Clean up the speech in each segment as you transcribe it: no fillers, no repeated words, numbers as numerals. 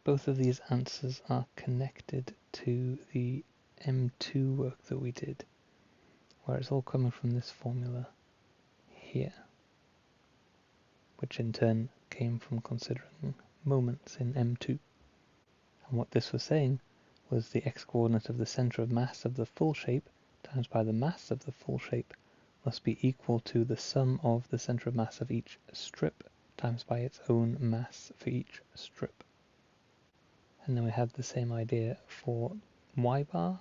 both of these answers are connected to the M2 work that we did, where it's all coming from this formula here, which in turn came from considering moments in M2. And what this was saying was the x-coordinate of the center of mass of the full shape times by the mass of the full shape must be equal to the sum of the center of mass of each strip times by its own mass for each strip. And then we had the same idea for ybar,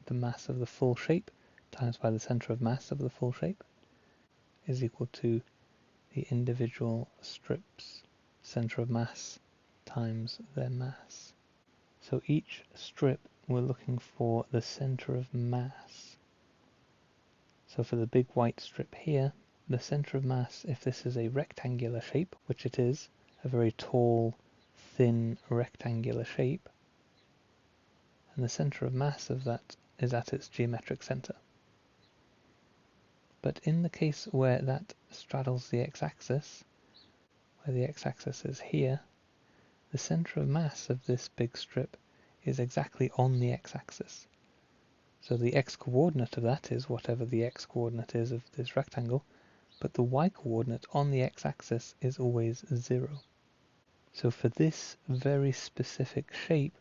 the mass of the full shape times by the center of mass of the full shape is equal to the individual strips' center of mass times their mass. So each strip we're looking for the center of mass. So for the big white strip here, the center of mass, if this is a rectangular shape, which it is, a very tall, thin rectangular shape, and the center of mass of that is at its geometric center. But in the case where that straddles the x-axis, where the x-axis is here, the center of mass of this big strip is exactly on the x-axis. So the x-coordinate of that is whatever the x-coordinate is of this rectangle, but the y-coordinate on the x-axis is always 0. So for this very specific shape,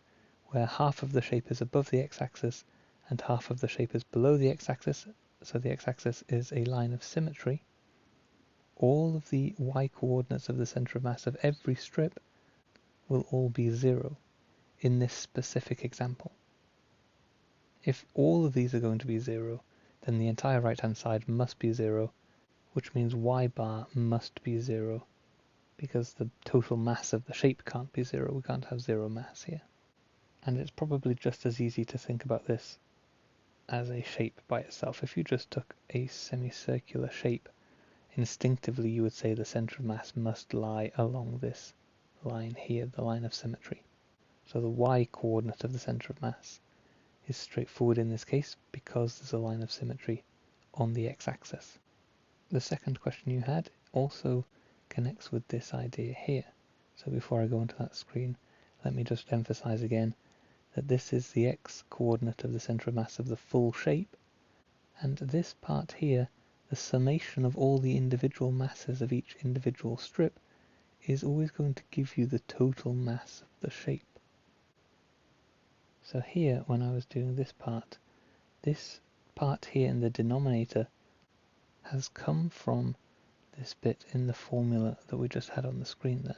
where half of the shape is above the x-axis and half of the shape is below the x-axis, so the x-axis is a line of symmetry, all of the y-coordinates of the center of mass of every strip will all be 0 in this specific example. If all of these are going to be 0, then the entire right-hand side must be 0, which means y bar must be 0, because the total mass of the shape can't be 0. We can't have 0 mass here. And it's probably just as easy to think about this as a shape by itself. If you just took a semicircular shape, instinctively you would say the center of mass must lie along this line here, the line of symmetry. So the y-coordinate of the center of mass is straightforward in this case because there's a line of symmetry on the x-axis. The second question you had also connects with this idea here. So before I go onto that screen, let me just emphasize again that this is the x-coordinate of the center of mass of the full shape, and this part here, the summation of all the individual masses of each individual strip, is always going to give you the total mass of the shape. So here, when I was doing this part here in the denominator has come from this bit in the formula that we just had on the screen there.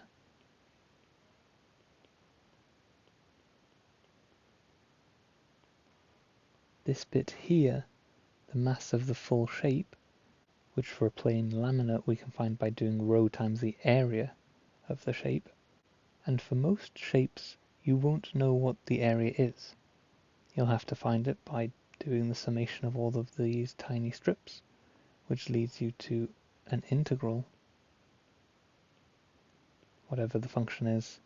This bit here, the mass of the full shape, which for a plane laminar we can find by doing rho times the area of the shape, and for most shapes you won't know what the area is. You'll have to find it by doing the summation of all of these tiny strips, which leads you to an integral, whatever the function is,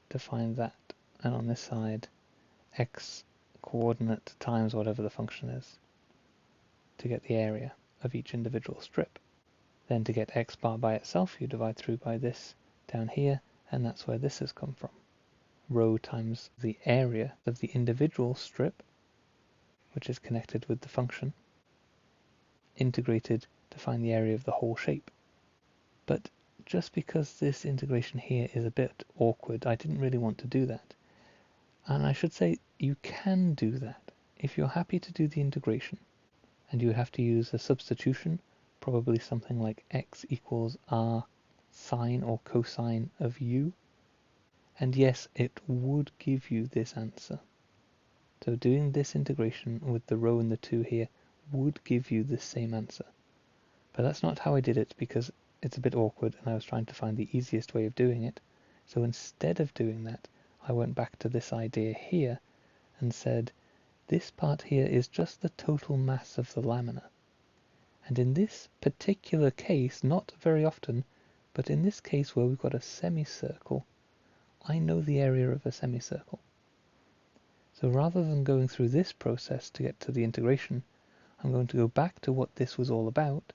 to find that, and on this side x coordinate times whatever the function is, to get the area of each individual strip. Then to get x bar by itself, you divide through by this down here, and that's where this has come from. Rho times the area of the individual strip, which is connected with the function, integrated to find the area of the whole shape. But just because this integration here is a bit awkward, I didn't really want to do that. And I should say you can do that if you're happy to do the integration, and you would have to use a substitution, probably something like x equals r sine or cosine of u. And yes, it would give you this answer. So doing this integration with the rho and the 2 here would give you the same answer. But that's not how I did it because it's a bit awkward and I was trying to find the easiest way of doing it. So instead of doing that, I went back to this idea here and said, this part here is just the total mass of the lamina. And in this particular case, not very often, but in this case where we've got a semicircle, I know the area of a semicircle. So rather than going through this process to get to the integration, I'm going to go back to what this was all about.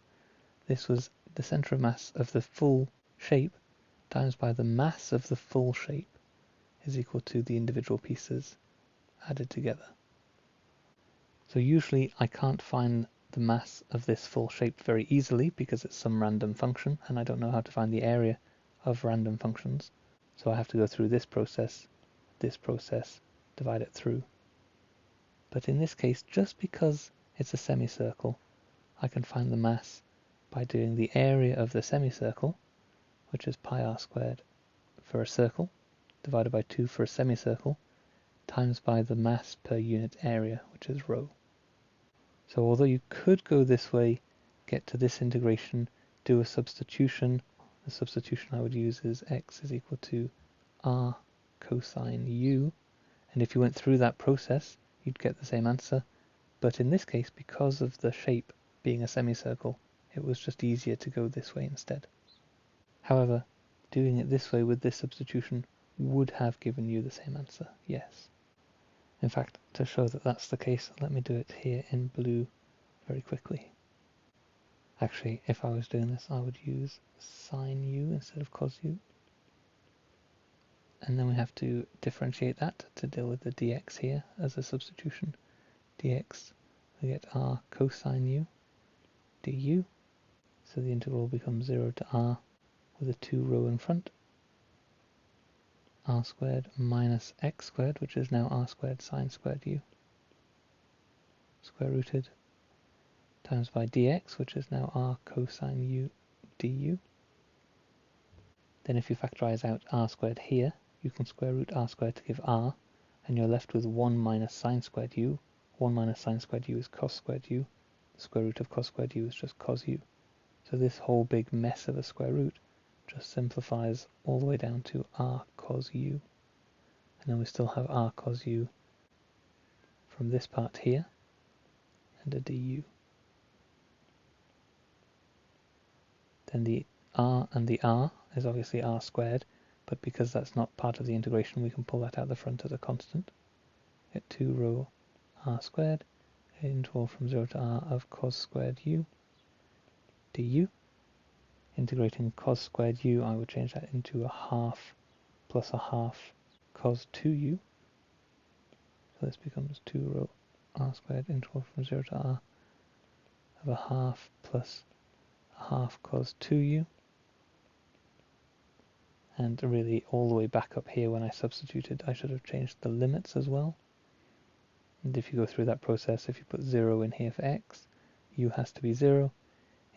This was the center of mass of the full shape times by the mass of the full shape is equal to the individual pieces added together. So usually I can't find the mass of this full shape very easily because it's some random function and I don't know how to find the area of random functions. So I have to go through this process, divide it through. But in this case, just because it's a semicircle, I can find the mass by doing the area of the semicircle, which is pi r squared for a circle, divided by 2 for a semicircle, times by the mass per unit area, which is rho. So although you could go this way, get to this integration, do a substitution, the substitution I would use is x is equal to r cosine u, and if you went through that process, you'd get the same answer, but in this case, because of the shape being a semicircle, it was just easier to go this way instead. However, doing it this way with this substitution would have given you the same answer, yes. In fact, to show that that's the case, let me do it here in blue very quickly. Actually, if I was doing this, I would use sine u instead of cos u. And then we have to differentiate that to deal with the dx here as a substitution. Dx, we get r cosine u du. So the integral becomes 0 to r with a 2 rho in front. R squared minus x squared, which is now r squared sine squared u, square rooted, times by dx, which is now r cosine u du. Then if you factorize out r squared here, you can square root r squared to give r, and you're left with 1 minus sine squared u. 1 minus sine squared u is cos squared u. The square root of cos squared u is just cos u. So this whole big mess of a square root just simplifies all the way down to r cos u. And then we still have r cos u from this part here, and a du. Then the r and the r is obviously r squared, but because that's not part of the integration, we can pull that out the front as a constant. Get 2 rho r squared, integral from 0 to r of cos squared u du. Integrating cos squared u, I would change that into a half plus a half cos 2u. So this becomes 2 rho r squared integral from 0 to r of a half plus a half cos 2u. And really all the way back up here when I substituted, I should have changed the limits as well. And if you go through that process, if you put 0 in here for x, u has to be 0.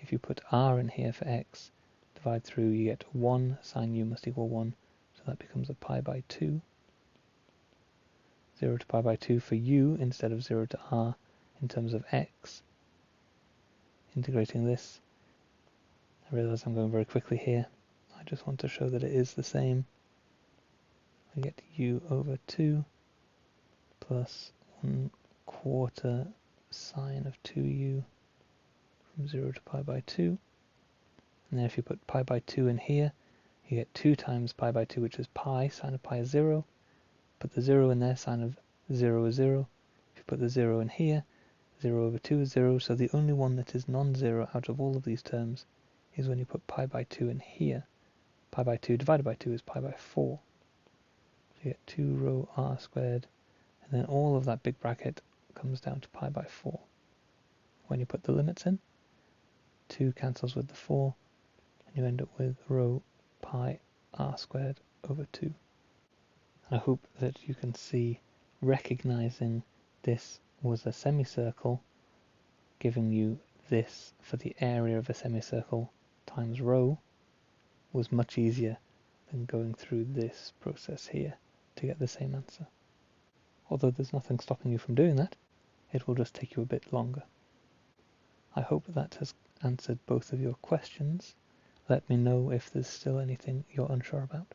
If you put r in here for x, divide through, you get 1, sine u must equal 1, so that becomes a pi by 2. 0 to pi by 2 for u instead of 0 to r in terms of x. Integrating this, I realize I'm going very quickly here. I just want to show that it is the same. I get u over 2 plus 1/4 sine of 2u from 0 to pi by 2. And then if you put pi by 2 in here, you get 2 times pi by 2, which is pi. Sine of pi is 0. Put the 0 in there, sine of 0 is 0. If you put the 0 in here, 0 over 2 is 0. So the only one that is non-zero out of all of these terms is when you put pi by 2 in here. Pi by 2 divided by 2 is pi by 4. So you get 2 rho r squared, and then all of that big bracket comes down to pi by 4. When you put the limits in, 2 cancels with the 4, and you end up with rho pi r squared over 2. I hope that you can see, recognizing this was a semicircle, giving you this for the area of a semicircle times rho was much easier than going through this process here to get the same answer. Although there's nothing stopping you from doing that, it will just take you a bit longer. I hope that has answered both of your questions. Let me know if there's still anything you're unsure about.